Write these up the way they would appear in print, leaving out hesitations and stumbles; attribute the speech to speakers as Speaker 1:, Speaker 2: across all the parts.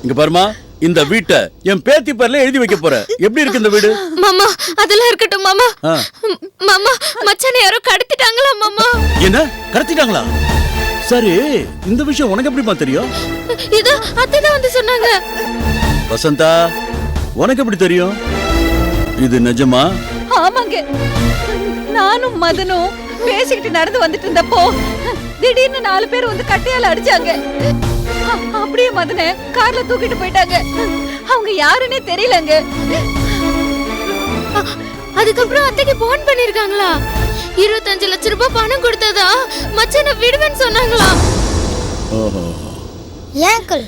Speaker 1: இங்க பாருமா, இந்த வீட்டை என் பேத்தி பேர்ல எழுதி வைக்க போற. எப்படி இருக்கு இந்த வீடு?
Speaker 2: மாமா அதெல்லாம் இருக்கட்டும் மாமா. மாமா மச்சானை யாரோ கடத்திட்டாங்களா மாமா?
Speaker 1: என்ன கடத்திட்டாங்களா? சரி, இந்த விஷயம் உனக்கு எப்படிமா தெரியும்?
Speaker 2: இது அத்தைதான் வந்து சொன்னாங்க.
Speaker 1: வசந்தா, உனக்கு எப்படி தெரியும்? இது நிஜமா?
Speaker 3: ஆமாங்க, நானும் மதனும் பேசிக்கிட்டு நடந்து வந்துட்டு இருந்தப்போ திடீர்னு 4 பேர் வந்து கட்டையால அடிச்சாங்க. அப்படியே மதனை கார்ல தூக்கிட்டு போயிட்டாங்க. அவங்க யாருன்னே தெரியலங்க.
Speaker 2: அதுக்கப்புறம் அத்தைக்கு போன் பண்ணிருக்காங்களா? 25 லட்சம் ரூபாய் பணம் கொடுத்ததா மச்சானை விடுவேன்னு சொன்னாங்களா?
Speaker 4: ஏங்கல்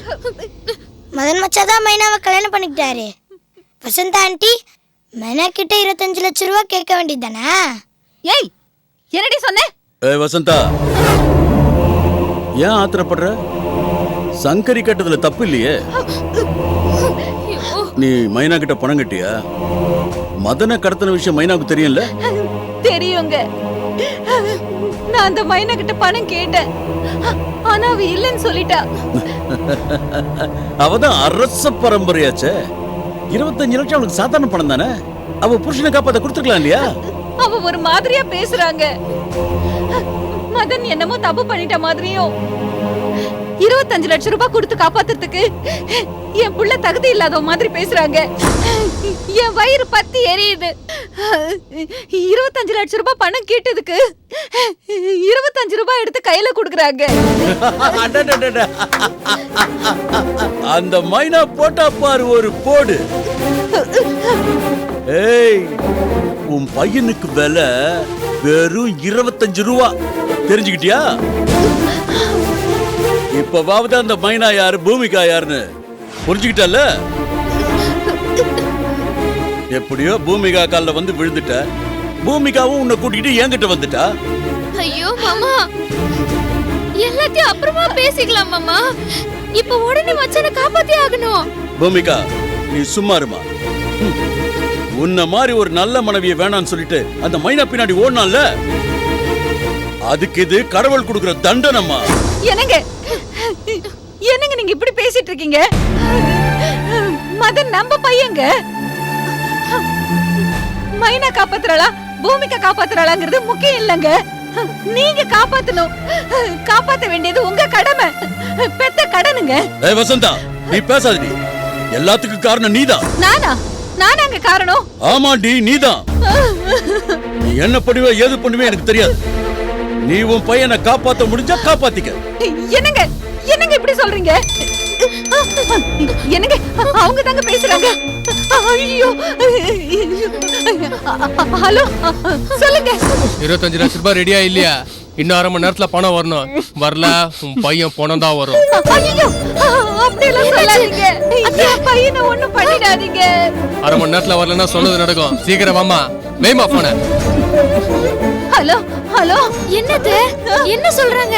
Speaker 4: மதன் மச்சாதான் மைனாவை கல்யாணம் பண்ணிக்கிட்டாரு. வசந்தா ஆண்டி மைனா கிட்ட 25 லட்சம் ரூபாய் கேட்க வேண்டியதானே?
Speaker 3: ஏய், என்னடி சொன்ன?
Speaker 1: ஏய் வசந்தா, ஏன் ஆத்திரப்படுற? சங்கரி கட்டதுல தப்பு இல்லையே. நீ மைனா கிட்ட பணம் கட்டியா? மதனை கடத்தின விஷயம் மைனாவுக்கு தெரியும்ல?
Speaker 3: தெரியுங்க. நான் அந்த மைனா கிட்ட பணம் கேட்டேன். ஆனா அவ இல்லைன்னு சொல்லிட்டா.
Speaker 1: அவதான் அரச பரம்பரையாச்சே. 25 லட்சம் அவளுக்கு சாதாரண பணம் தானே. அவ புருஷனை காப்பாத்த கொடுத்துக்கலாம் இல்லையா?
Speaker 3: அவ ஒரு மாதிரியா பேசுறாங்க. மதன் என்னமோ தப்பு பண்ணிட்ட மாதிரியும் 25 லட்சம் ரூபாய் கொடுத்து காப்பாத்துறதுக்கு என் புள்ள தகுதி இல்லாத மாதிரி பேசுறாங்க. என் வயிறு பத்தி எரியுது. 25 லட்சம் ரூபாய் பணம் கேட்டதுக்கு 25 ரூபாய் எடுத்து கையில குடுக்குறாங்க.
Speaker 1: அந்த மைனா போட்டா பாரு ஒரு போடு. ஏய், உன் பையனுக்கு விலை வெறும் 25 ரூபா. தெரிஞ்சுக்கிட்டியா? இப்பவாவது அந்த மைனா யாரு, பூமிகா யாருன்னு புரிஞ்சுக்கிட்டல? எப்படியோ பூமிகா கால்ல வந்து விழுந்துட்ட. பூமிகாவும் உன்னை கூட்டிட்டு என்கிட்ட வந்துட்டா.
Speaker 2: ஐயோ மாமா, எல்லாத்தையும் அப்புறமா பேசிக்கலாம் மாமா. இப்ப உடனே மச்சானை காப்பாத்தி ஆகணும்.
Speaker 1: பூமிகா, நீ சும்மா இருமா. உன்ன மாதிரி ஒரு நல்ல மனைவியை வேணான்னு சொல்லிட்டு அந்த மைனா பின்னாடி ஓடனால, அதுக்கு இது கடவுள் கொடுக்கிற தண்டனமா.
Speaker 3: என்னங்க என்னங்க நீங்க இப்படி பேசிட்டு இருக்கீங்க? மதன் நம்ம பையங்க. மைனா காப்பாத்துறாளா பூமிகா காப்பாத்துறாளாங்கிறது முக்கியம் இல்லங்க. நீங்க காப்பாத்தணும். காப்பாத்த வேண்டியது உங்க கடமை, பெத்த கடனுங்க.
Speaker 1: ஏய் வசந்தா, நீ பேசாதடி. எல்லாத்துக்கும் காரணம் நீதான்.
Speaker 3: நானாங்க காரணம்?
Speaker 1: ஆமாண்டி, நீதான். நீ என்ன பண்ணுவே ஏது பண்ணுவே எனக்கு தெரியாது. நீ உன் பையனை காப்பாத்த முடிஞ்சா காப்பாத்திக்க.
Speaker 3: என்னங்க இப்படி சொல்றீங்க? என்னங்க அவங்க தாங்க பேசுறாங்க. ஐயோ, ஹலோ சொல்லுங்க.
Speaker 5: 25 லட்சம் ரூபாய் ரெடியா இல்லையா? இன்னும் 1/2 மணி நேரத்துல பணம் வரணும். வரல உன் பையன் பணம் தான் வரும்.
Speaker 3: ஐயோ, அப்படி எல்லாம் சொல்லாதீங்க. என் பையனை ஒண்ணும் பண்ணிடாதீங்க.
Speaker 5: 1/2 மணி நேரத்துல வரலன்னா சொன்னது நடக்கும். சீக்கிரம் வாமா, வேமா போன.
Speaker 3: ஹலோ
Speaker 2: என்னது, என்ன சொல்றாங்க?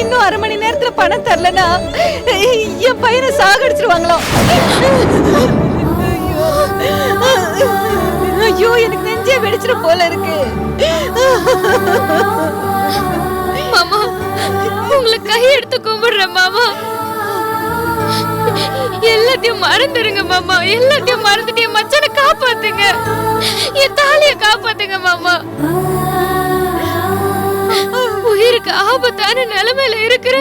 Speaker 3: இன்னும் 1/2 மணி நேரத்துல பணம் தரலனா என் பையனை சாகடிச்சிருவாங்களாம். ஐயோ, எனக்கு நெஞ்சே வெடிச்சிரும் போல இருக்கு.
Speaker 2: மாமா, உங்களை கை எடுத்து கும்பிடுறேன் மாமா. எல்லாத்தையும் மறந்துருங்க மாமா. எல்லாத்தையும் மறந்துட்டு என் மச்சானை காப்பாத்துங்க. என் தாலிய காப்பாத்துங்க மாமா. உயிருக்கு ஆபத்தான நிலைமையில இருக்கிற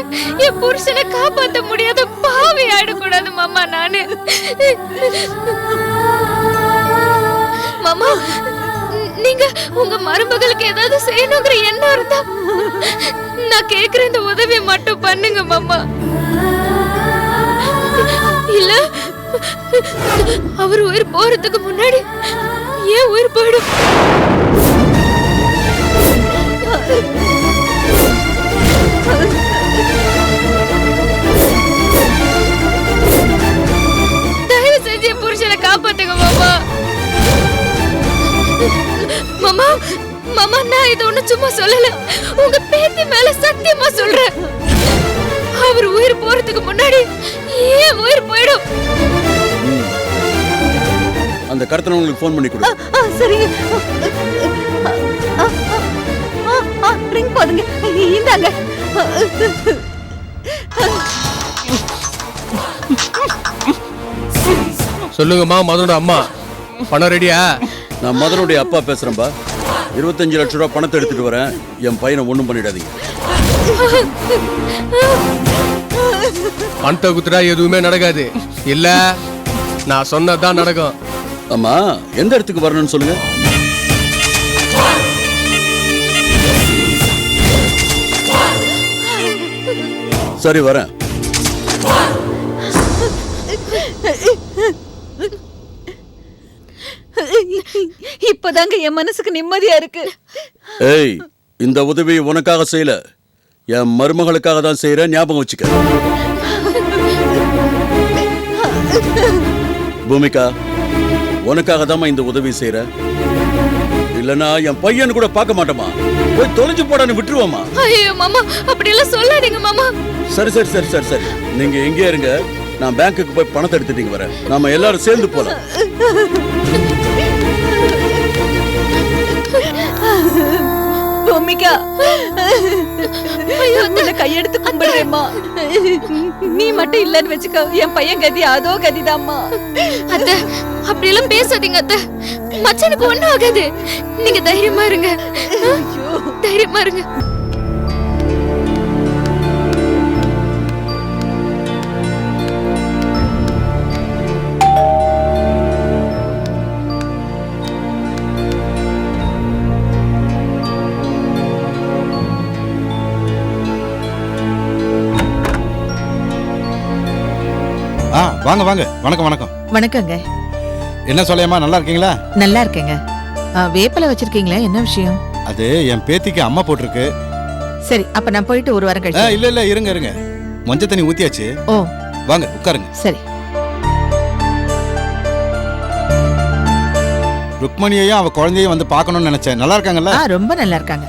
Speaker 2: என் புருஷனை காப்பாத்த முடியாத பாவி ஆயிடக்கூடாது மாமா நானு. மாமா, நீங்க உங்க மருமகளுக்கு ஏதாவது செய்யணுங்கிற எண்ணம் இருந்தா நான் கேக்குற இந்த உதவியை மட்டும் பண்ணுங்க மாமா. இல்ல அவர் உயிர் போறதுக்கு முன்னாடி ஏன் உயிர் போயிடும். தயவு செஞ்சு என் புருஷனை காப்பாத்துங்க மாமா. மாமா மாமா, நான் இது ஒண்ணு சும்மா சொல்லல. உங்க பேத்தி மேல சத்தியமா சொல்றேன். அவர் உயிர் போறதுக்கு முன்னாடி ஏன் உயிர் போயிடும்.
Speaker 1: அந்த கடத்தன உங்களுக்கு ஃபோன் பண்ணி கொடு.
Speaker 3: சரிங்க. ரிங் போடுங்க. இந்தாங்க.
Speaker 5: சொல்லுங்கம்மா மதனோட அம்மா பணம் ரெடியா?
Speaker 1: நான் மதனுடைய அப்பா பேசுறேன்பா. 25 லட்சம் ரூபாய் பணத்தை எடுத்துட்டு வரேன். என் பையனை ஒண்ணும் பண்ணிடாதீங்க.
Speaker 5: பணத்தை குத்துட்டா எதுவுமே நடக்காது. இல்ல நான் சொன்னதான் நடக்கும்.
Speaker 1: அம்மா எந்த இடத்துக்கு வரணும்னு சொல்லுங்க. சரி வரேன்.
Speaker 3: இப்பதாங்க என் மனசுக்கு நிம்மதியா இருக்கு.
Speaker 1: ஏய், இந்த உதவி உனக்காக செய்யல, என் மருமகளுக்காக தான் செய்யற, ஞாபகம் வச்சுக்க. பூமிகா, உனக்காக தான் இந்த உதவி செய்யற. இல்லனா என் பையன் கூட பார்க்க மாட்டோமா? போய் தொலைஞ்சு போடான்னு விட்டுருவோமா?
Speaker 2: ஐயோ மாமா, அப்படி எல்லாம் சொல்லாதீங்க மாமா.
Speaker 1: சரி சரி சரி சரி சரி, நீங்க எங்கே இருங்க, நான் பேங்க்குக்கு போய் பணத்தை எடுத்துட்டீங்க வரேன். நாம எல்லாரும் சேர்ந்து போலாம்.
Speaker 3: பூமிகா, உன்னை கையெடுத்து கும்பிடுறேம்மா. நீ மட்டும் இல்லன்னு வச்சுக்கோ, என் பையன் கதி அதோ கதிதாம்மா.
Speaker 2: அத்தை, அப்படி எல்லாம் பேசாதீங்க அத்தை. மச்சானுக்கு ஒண்ணும் ஆகாது. நீங்க தைரியமா இருங்க, தைரியமா இருங்க.
Speaker 6: வாங்க வாங்க. வணக்கம் வணக்கம்.
Speaker 7: வணக்கங்க.
Speaker 6: என்ன சொல்லையம்மா, நல்லா இருக்கீங்களா?
Speaker 7: நல்லா இருக்கேங்க. வேப்பலை வச்சிருக்கீங்களா? என்ன விஷயம்?
Speaker 6: அது என் பேத்திக்கு அம்மா போட்டிருக்கு.
Speaker 7: சரி, அப்ப நான் போயிட்டு ஒரு வாரம் கழிச்சு.
Speaker 6: இல்ல இல்ல, இருங்க இருங்க, மஞ்சள் தண்ணி ஊத்தியாச்சு.
Speaker 7: ஓ,
Speaker 6: வாங்க உட்காருங்க.
Speaker 7: சரி.
Speaker 6: ருக்மணியையும் அவ குழந்தையும் வந்து பார்க்கணும்னு நினைச்சேன். நல்லா இருக்காங்கல்ல?
Speaker 7: ரொம்ப நல்லா இருக்காங்க.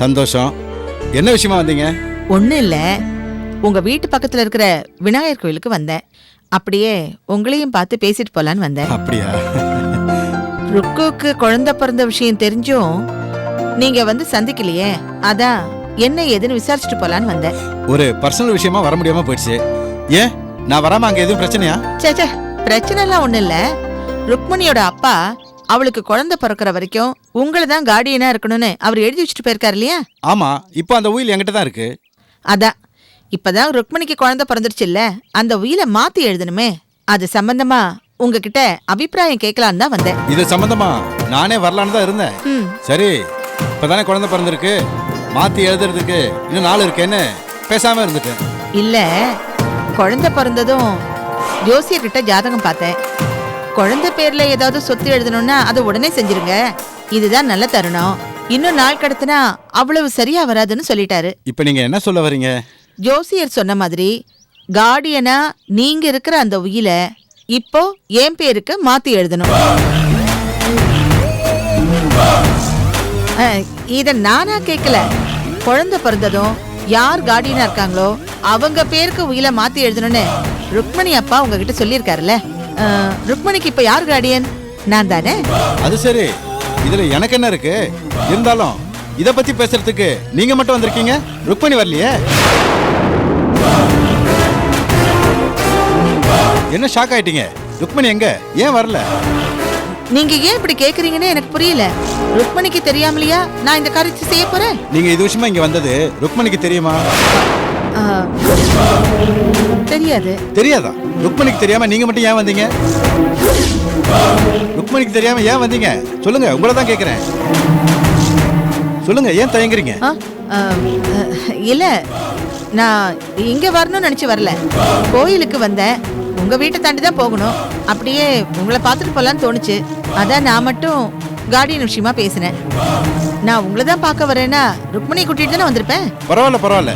Speaker 6: சந்தோஷம். என்ன விஷயமா வந்தீங்க?
Speaker 7: ஒண்ணும் இல்ல, உங்க வீட்டு பக்கத்துல இருக்கிற விநாயகர் கோயிலுக்கு வந்தேன். அப்படியே உங்களையும் பார்த்து பேசிட்டு போலான்னு வந்தேன்.
Speaker 6: அப்படியா?
Speaker 7: ருக்குக்கு குழந்தை பிறந்த விஷயம் தெரிஞ்சும் நீங்க வந்து சந்திக்கலையே, அதான் என்ன ஏதுன்னு விசாரிச்சுட்டு போலான்னு வந்தேன்.
Speaker 6: ஒரு பர்சனல் விஷயமா வர முடியாம போயிடுச்சு. ஏன் நான் வராம அங்க எதுவும் பிரச்சனையா?
Speaker 7: சேச்சே, பிரச்சனை எல்லாம் ஒண்ணு இல்ல. ருக்மணியோட அப்பா அவளுக்கு குழந்தை பிறக்கிற வரைக்கும் உங்களை தான் கார்டியனா இருக்கணும்னு அவர் எழுதி வச்சுட்டு போயிருக்காரு இல்லையா?
Speaker 6: ஆமா, இப்போ அந்த உயில் என்கிட்ட தான் இருக்கு.
Speaker 7: அதான் இப்பதான் ருக்மணிக்கு குழந்தை பிறந்துருச்சு இல்ல, அந்த உயிலை மாத்தி எழுதணுமே. அது சம்பந்தமா உங்ககிட்ட அபிப்பிராயம் கேட்கலான்னு தான் வந்தேன்.
Speaker 6: இது சம்பந்தமா நானே வரலான்னு தான் இருந்தேன். சரி, இப்பதானே குழந்தை பிறந்திருக்கு, மாத்தி எழுதுறதுக்கு இன்னும் நாள் இருக்கேன்னு பேசாம இருந்துட்டேன்.
Speaker 7: இல்ல, குழந்தை பிறந்ததும் ஜோசியர்கிட்ட ஜாதகம் பார்த்தேன். குழந்தை பேர்ல ஏதாவது சொத்து எழுதணும்னா அதை உடனே செஞ்சிருங்க, இதுதான் நல்ல தருணம். இன்னும் நாள் கடத்தினா அவ்வளவு சரியா வராதுன்னு சொல்லிட்டாரு.
Speaker 6: இப்ப நீங்க என்ன சொல்ல வரீங்க?
Speaker 7: ஜோசியர் சொன்ன மாதிரி கார்டியனா நீங்க இருக்கிற அந்த உயிலை இப்போ என் பேருக்கு மாத்தி எழுதணும். இத நானா கேட்கல, குழந்தை பிறந்ததும் யார் கார்டியனா இருக்காங்களோ அவங்க பேருக்கு உயிலை மாத்தி எழுதணும்னு ருக்மணி அப்பா உங்ககிட்ட சொல்லியிருக்காருல்ல. ருக்மணிக்கு இப்ப யார் கார்டியன்? நான் தானே.
Speaker 6: அது சரி, இதுல எனக்கு என்ன இருக்கு? இருந்தாலும் இத பத்தி பேசுறதுக்கு நீங்க மட்டும் வந்திருக்கீங்க, ருக்மணி வரலையே. என்ன ஷாக் ஆயிட்டீங்க? ருக்மணி எங்க, ஏன் வரல?
Speaker 7: நீங்க ஏன் இப்படி கேக்குறீங்கன்னு எனக்கு புரியல. ருக்மணிக்கு தெரியாமலையா நான் இந்த காரியத்தை செய்ய போறேன்?
Speaker 6: நீங்க இது விஷயமா இங்க வந்தது ருக்மணிக்கு தெரியுமா?
Speaker 7: தெரியாது.
Speaker 6: தெரியாதா? ருக்மணிக்கு தெரியாம நீங்க மட்டும் ஏன் வந்தீங்க? ருக்மணிக்கு தெரியாம ஏன் வந்தீங்க? சொல்லுங்க, உங்களை தான் கேக்குறேன். சொல்லுங்க, ஏன் தயங்குறீங்க?
Speaker 7: இல்ல, நான் இங்க வரணும்னு நினைச்சு வரல, கோயிலுக்கு வந்தேன். உங்க வீட்டை தாண்டி தான் போகணும். அப்படியே உங்களை பார்த்துட்டு போலான்னு தோணுச்சு, அதான் நான் மட்டும் கார்டியன் விஷயமா பேசினேன். நான் உங்களை தான் பார்க்க வரேன்னா ருக்மணி கூட்டிட்டு தானே வந்திருப்பேன்.
Speaker 6: பரவாயில்ல பரவாயில்ல,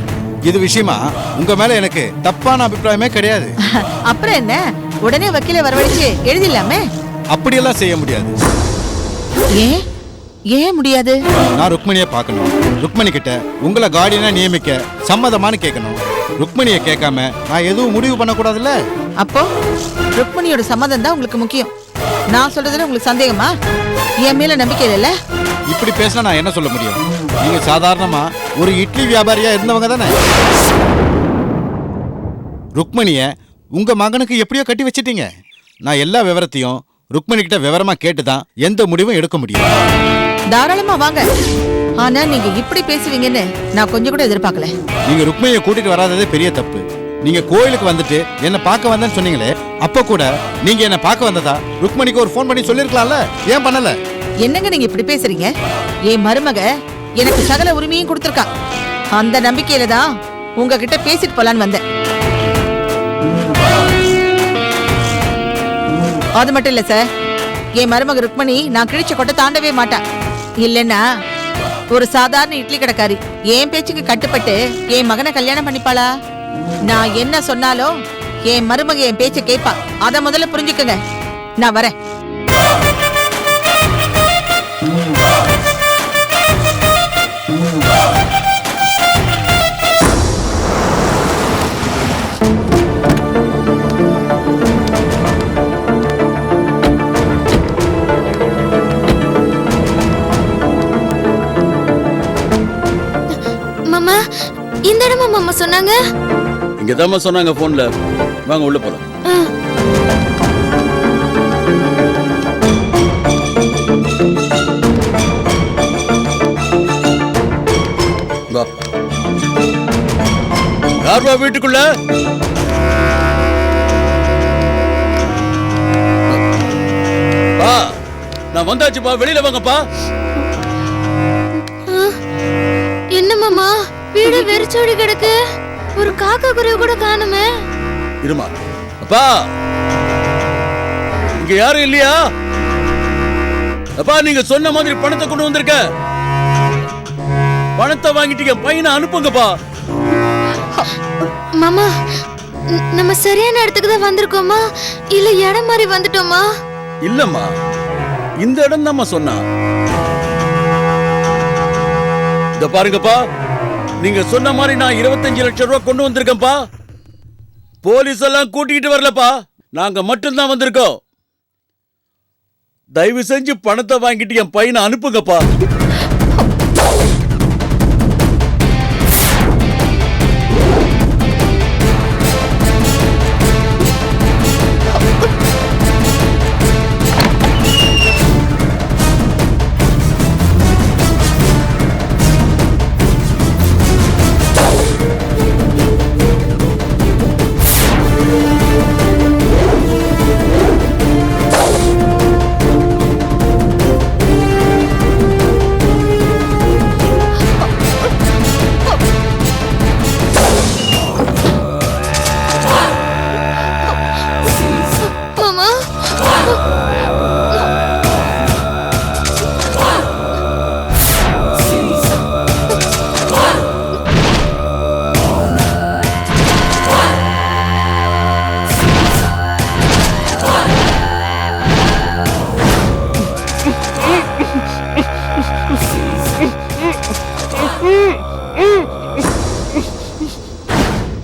Speaker 6: இது விஷயமா உங்க மேல எனக்கு தப்பான அபிப்பிராயமே கிடையாது.
Speaker 7: அப்புறம் என்ன, உடனே வக்கீல வரவழைச்சு எழுதிடலாமே.
Speaker 6: அப்படியெல்லாம் செய்ய முடியாது.
Speaker 7: ஏன் ஏன் முடியாது?
Speaker 6: நான் ருக்மணியை பார்க்கணும், ருக்மணி கிட்ட உங்களை கார்டியனா நியமிக்க சம்மதமானு கேட்கணும். ருக்மணியை கேட்காம நான் எதுவும் முடிவு பண்ணக்கூடாதுல்ல.
Speaker 7: அப்போ ருக்மணியோட சம்மதம் தான் உங்களுக்கு முக்கியம். நான் சொல்றதுல உங்களுக்கு சந்தேகமா? என் மேல நம்பிக்கை இல்லைல்ல?
Speaker 6: இப்படி பேசினா நான் என்ன சொல்ல முடியும்? நீங்க சாதாரணமா ஒரு இட்லி வியாபாரியா இருந்தவங்க தானே. ருக்மணிய உங்க மகனுக்கு எப்படியோ கட்டி வச்சிட்டீங்க. நான் எல்லா விவரத்தையும் ருக்மணி கிட்ட விவரமா கேட்டுதான் எந்த முடிவும் எடுக்க முடியும்.
Speaker 7: தாராளமா வாங்க. ஆனா நீங்க இப்படி பேசுவீங்கன்னு நான் கொஞ்சம் கூட எதிர்பார்க்கல.
Speaker 6: நீங்க ருக்மணியை கூட்டிட்டு வராததே பெரிய தப்பு. நீங்க கோயிலுக்கு வந்துட்டு என்ன பார்க்க வந்தேன்னு சொன்னீங்களே, அப்ப கூட நீங்க என்ன பார்க்க வந்ததா ருக்மணிக்கு ஒரு ஃபோன் பண்ணி சொல்லிருக்கலாம்ல, ஏன் பண்ணல?
Speaker 7: என்னங்க நீங்க இப்படி பேசுறீங்க? என் மருமக எனக்கு சகல உரிமையும் கொடுத்திருக்கா. அந்த நம்பிக்கையில தான் உங்ககிட்ட பேசிட்டு போலான்னு வந்தேன். அது மட்டும் இல்ல சார், என் மருமக ருக்மணி நான் கிழிச்ச கொட்டை தாண்டவே மாட்டா. இல்லைன்னா ஒரு சாதாரண இட்லி கடைக்காரி என் பேச்சுக்கு கட்டுப்பட்டு என் மகனை கல்யாணம் பண்ணிப்பாளா? நான் என்ன சொன்னாலும் என் மருமக என் பேச்ச கேட்பா. அத முதல்ல புரிஞ்சுக்கங்க. நான் வரேன்.
Speaker 2: மாமா, இந்த இடமா மாமா சொன்னாங்க?
Speaker 1: இங்கதாம்மா சொன்னாங்க போன்ல. வாங்க உள்ள போலாம். வா. யார் வா வீட்டுக்குள்ள? பா, நான் வந்தாச்சுப்பா, வெளியில வாங்கப்பா.
Speaker 2: என்ன மாமா, வீடு வெறிச்சோடி கிடக்கு. ஒரு காக்கா குருவி கூட காணுமே.
Speaker 1: இருமா. அப்பா, இங்க யாரும் இல்லையா? அப்பா, நீங்க சொன்ன மாதிரி பணத்தை கொண்டு வந்திருக்க. பணத்தை வாங்கிட்டீங்க, பையனை அனுப்புங்கப்பா.
Speaker 2: மாமா, நம்ம சரியான இடத்துக்கு தான் வந்திருக்கோமா இல்ல இடம் மாதிரி வந்துட்டோமா?
Speaker 1: இல்லம்மா, இந்த இடம் தான்மா சொன்னா. இத பாருங்கப்பா, நீங்க சொன்ன மாதிரி நான் 25 லட்சம் ரூபாய் கொண்டு வந்திருக்கேன்ப்பா. போலீஸ் எல்லாம் கூட்டிட்டு வரலப்பா, நாங்க மட்டும்தான் வந்திருக்கோம். தயவு செஞ்சு பணத்தை வாங்கிட்டு என் பையனை அனுப்புங்கப்பா.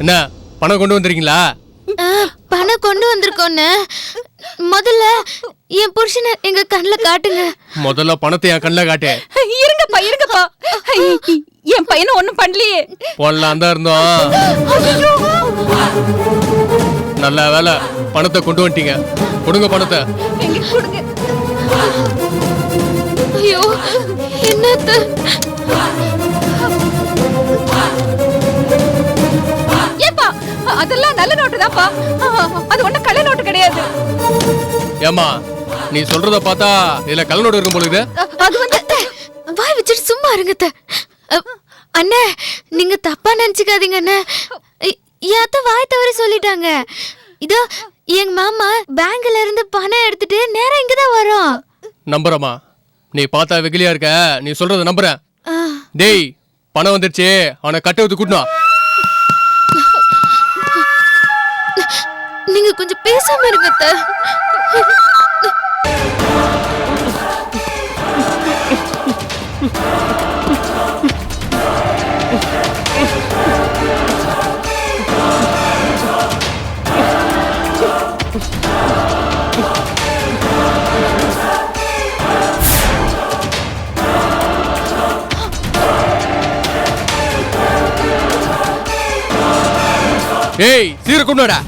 Speaker 5: என்ன பணம் கொண்டு வந்திருக்கீங்களா?
Speaker 2: பணம் கொண்டு வந்திருக்கோன்னு முதல்ல என் புருஷனை எங்க கண்ணுல காட்டுங்க.
Speaker 5: முதல்ல பணத்தை என் கண்ணில் காட்டு.
Speaker 3: இருங்கப்பா இருங்கப்பா, என் பையனை ஒண்ணும் பண்ணலையே.
Speaker 5: போடலாம் தான் இருந்தோம். நல்ல வேலை, பணத்தை கொண்டு வந்துட்டீங்க. கொடுங்க பணத்தை.
Speaker 3: எங்க கொடுங்க.
Speaker 2: ஐயோ, என்னத்த?
Speaker 3: ஏப்பா, அதெல்லாம் நல்ல நோட்டு தான்ப்பா. அது ஒண்ணும் கள்ள நோட்டு கிடையாது.
Speaker 5: ஏமா, நீ சொல்றத பார்த்தா இதுல கல்லோடு இருக்கும் போல இது.
Speaker 3: அது வந்து
Speaker 2: வாய் வச்சுட்டு சும்மா இருங்க அத்தை. அண்ணே, நீங்க தப்பா நினைச்சுக்காதீங்க அண்ணே. என் அத்தை வாய் தவறி சொல்லிட்டாங்க. இதோ எங்க மாமா பேங்க்ல இருந்து பணம் எடுத்துட்டு நேரா இங்கதான் வரோம்.
Speaker 5: நம்புறமா? நீ பார்த்தா வெகுலியா இருக்க, நீ சொல்றத நம்புறேன். டேய், பணம் வந்துருச்சு, அவனை கட்ட ஊத்து கூட்டணும்.
Speaker 2: நீங்க கொஞ்சம் பேசாம இருங்க அத்தை.
Speaker 5: ஏய், சீர கொண்டு வாடா.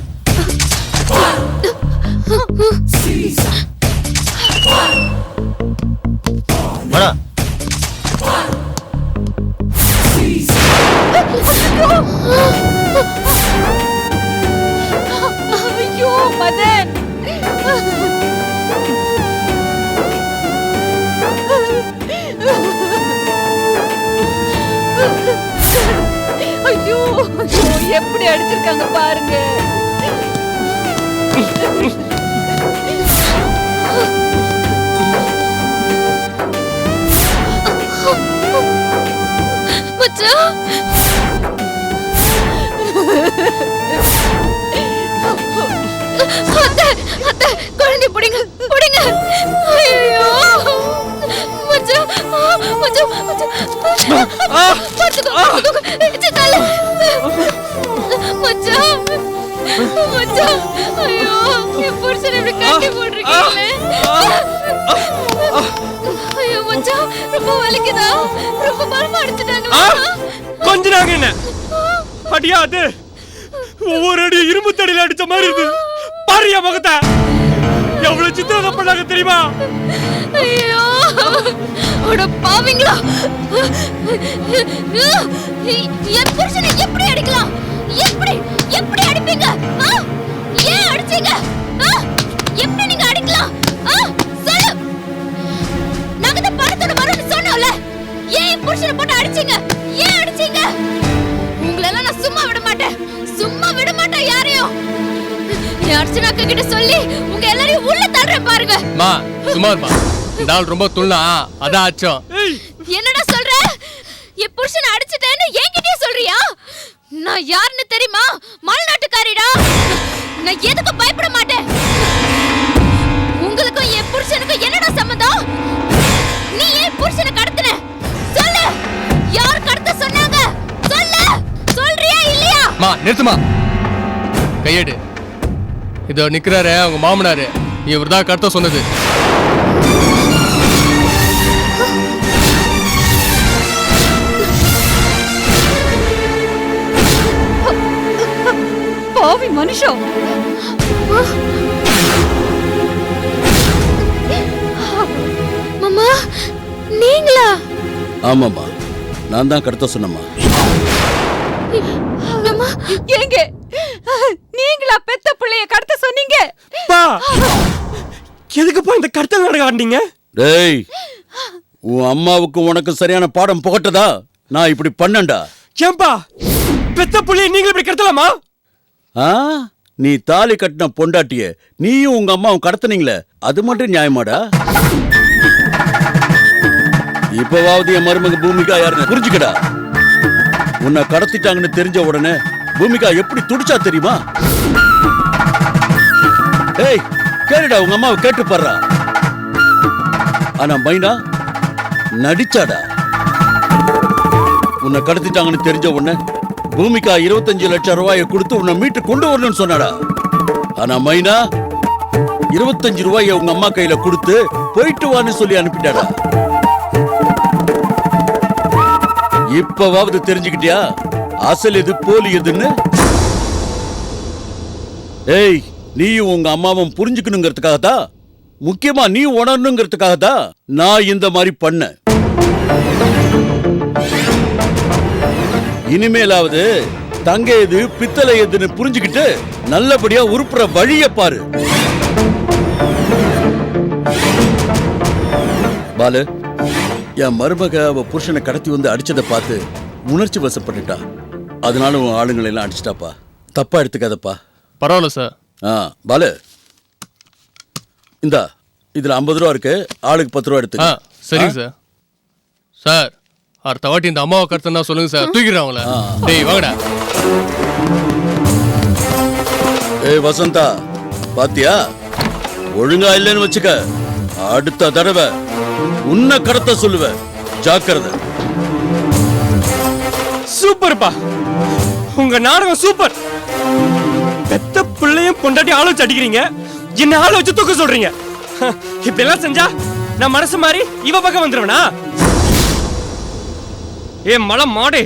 Speaker 8: வாடா.
Speaker 3: ஐயோ மதன், ஐயோ எப்படி அடிச்சிருக்காங்க பாருங்க.
Speaker 2: மச்சான் அத்தை, அத்தை, குழந்தை பிடிங்க, பிடிங்க. ஐயோ மச்சான், மச்சான், மச்சான். பார்த்துக்கோ, பார்த்துக்கோ. சித்தால. மச்சான், மச்சான். ஐயோ, என் புருஷனை இப்படி கட்டி போட்டிருக்கீங்களே. ஐயோ மச்சான், ரொம்ப வலிக்குதா? ரொம்ப பலமா அடிச்சுட்டாங்களா?
Speaker 9: கொஞ்ச நாங்க என்ன அடியா? அது ஒவ்வொரு அடி இரும்பு தடியில அடிச்ச மாதிரி இருக்கு. பாரியா முகத்தை எவ்வளவு சித்திரம் பண்ணாங்க தெரியுமா?
Speaker 2: ஐயோ அட பாவிங்களா! என் புருஷனை எப்படி அடிக்கலாம்? எப்படி எப்படி அடிப்பீங்க? ஏன் அடிச்சீங்க? எப்படி நீங்க அடிக்கலாம்? சொல்லு. நாங்க தான் பணத்தோட வரணும்னு சொன்னோம்ல. ஏன் என் புருஷனை போட்டு அடிச்சீங்க? ஏன் அடிச்சீங்க? உங்களெல்லாம் நான் சும்மா விட மாட்டேன். சும்மா விட மாட்டேன் யாரையும். அர்ச்சனா அக்கா கிட்ட சொல்லி உங்க எல்லாரையும் உள்ள தள்ளுறேன் பாருங்க.
Speaker 5: மா சும்மா இருப்பா. இந்த ஆள் ரொம்ப துள்ளா, அதான் ஆச்சோம்.
Speaker 2: என்னடா சொல்ற? என் புருஷனை அடிச்சிட்டேன்னு என்கிட்டயே சொல்றியா? நான் யாருன்னு தெரியுமா? மலைநாட்டுக்காரிடா. நான் எதுக்கும் பயப்பட மாட்டேன். உங்களுக்கும் என் புருஷனுக்கும் என்னடா சம்பந்தம்? நீ ஏன் புருஷனை கடத்துன? சொல்லு. யார் கடத்த சொன்னாங்க? சொல்லு. சொல்றியா இல்லையா?
Speaker 5: மா நிறுத்துமா. கையெடு. இதோ நிக்கிறாரு உங்க மாமனாரு. இவர்தான் கடத்த சொன்னது.
Speaker 3: பாவி மனுஷன்.
Speaker 2: மாமா நீங்களா?
Speaker 1: ஆமாம்மா, நான் தான் கடத்த சொன்னம்மா.
Speaker 2: மாமா
Speaker 3: ஏங்க நீங்களா பெத்த பிள்ளைய கடத்த சொன்னீங்க?
Speaker 9: பா எதுக்குப்பா இந்த கடத்தல் நாடகம் ஆடினீங்க?
Speaker 1: டேய், உன் அம்மாவுக்கு உனக்கு சரியான பாடம் புகட்டதா நான் இப்படி பண்ணண்டா?
Speaker 9: ஏன்பா பெத்த புள்ளைய நீங்க இப்படி கடத்தலாமா?
Speaker 1: நீ தாலி கட்டின பொண்டாட்டிய நீயும் உங்க அம்மாவும் கடத்துனீங்களே, அது மட்டும் நியாயமாடா? இப்பவாவது என் மருமக பூமிகா யாருன்னு புரிஞ்சுக்கடா. உன்னை கடத்திட்டாங்கன்னு தெரிஞ்ச உடனே பூமிகா எப்படி துடிச்சா தெரியுமா? ஏய் கேளுடா, உங்க அம்மாவை கேட்டு பாடுறா. ஆனா மைனா நடிச்சாடா. உன்னை கடத்திட்டாங்கன்னு தெரிஞ்ச உடனே பூமிகா 25 லட்சம் ரூபாயை கொடுத்து உன்னை மீட்டு கொண்டு வரணும்னு சொன்னாடா. ஆனா மைனா 25 ரூபாயை உங்க அம்மா கையில கொடுத்து போயிட்டு வான்னு சொல்லி அனுப்பிட்டாடா. இப்பவாவது தெரிஞ்சுக்கிட்டியா அசல் எது போலி எதுன்னு? ஏய், நீயும் உங்க அம்மாவும் புரிஞ்சுக்கணுங்கிறதுக்காக தான், முக்கியமா நீ உணரணுங்கிறதுக்காக தான் நான் இந்த மாதிரி பண்ண. இனிமேலாவது தங்க எது பித்தளை எதுன்னு புரிஞ்சுக்கிட்டு நல்லபடியா உருப்புற வழிய பாரு. பாலு, என் மருமக அவ புருஷனை கடத்தி வந்து அடிச்சதை பார்த்து உணர்ச்சி வசப்பட்டுட்டா. அதனால உன் ஆளுங்களை எல்லாம் அடிச்சிட்டாப்பா. தப்பா எடுத்துக்காதப்பா.
Speaker 5: பரவாயில்ல சார்.
Speaker 1: பாலு, இந்தா இதுல 50 ரூபா இருக்கு, ஆளுக்கு 10 ரூபா எடுத்து.
Speaker 5: சரிங்க சார். சார் அடுத்த வாட்டி இந்த அம்மாவை கடத்தினா சொல்லுங்க சார், தூக்கிடுறேன் அவங்கள. டேய் வாங்கடா.
Speaker 1: ஏய் வசந்தா, பாத்தியா? ஒழுங்கா இல்லைன்னு வச்சுக்க, அடுத்த தடவை உன்னை கடத்த சொல்லுவேன், ஜாக்கிரதை.
Speaker 9: சூப்பர்ப்பா, உங்க நாடகம் சூப்பர். பெத்த பிள்ளையும் பொண்டாட்டி ஆள வச்சு அடிக்கிறீங்க, என்ன ஆள வச்சு தூக்க சொல்றீங்க. இப்படி எல்லாம் செஞ்சா நான் மனசு மாதிரி இவ பக்கம் வந்துருவனா? ஏ மலை மாடு,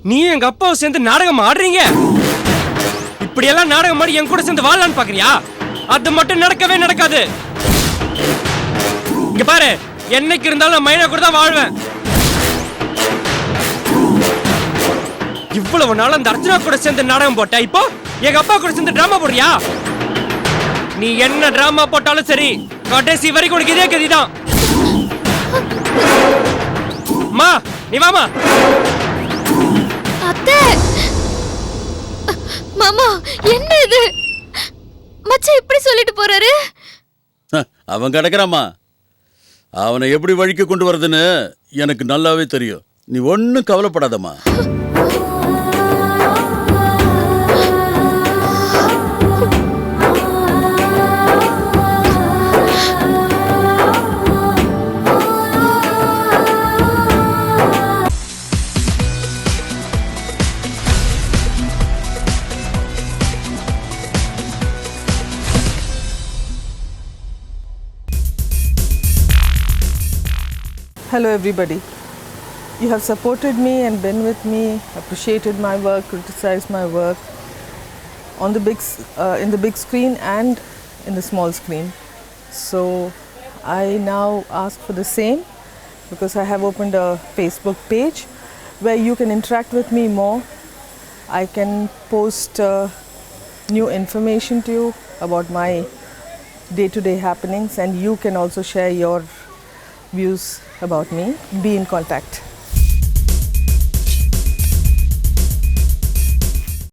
Speaker 9: நீ எங்க அப்பாவை சேர்ந்து நாடகம் ஆடுறீங்க. இப்படி எல்லாம் நாடகம் ஆடி என் கூட சேர்ந்து வாழலான்னு பாக்குறியா? அது மட்டும் நடக்கவே நடக்காது. இங்க பாரு, என்னைக்கு இருந்தாலும் நான் மைனா கூட தான் வாழ்வேன். இவ்வளவு நாள் அந்த அர்ச்சனா கூட சேர்ந்து நாடகம் போட்ட, இப்போ எங்க அப்பா கூட சேர்ந்து டிராமா போடுறியா? நீ என்ன டிராமா போட்டாலும் சரி, கடைசி வரைக்கும் உனக்கு இதே கதிதான். மா, நீ வாமா.
Speaker 2: அத்தை, மாமா என்ன இது? மச்சான் இப்படி சொல்லிட்டு போறாரு.
Speaker 1: அவன் கிடக்குறாமா, அவனை எப்படி வழிக்கு கொண்டு வரதுன்னு எனக்கு நல்லாவே தெரியும். நீ ஒன்னும் கவலைப்படாதம்மா.
Speaker 10: Hello everybody. You have supported me and been with me, appreciated my work, criticized my work on the in the big screen and in the small screen. So I now ask for the same because I have opened a Facebook page where you can interact with me more. I can post new information to you about my day-to-day happenings, and you can also share your views about me. Be in contact.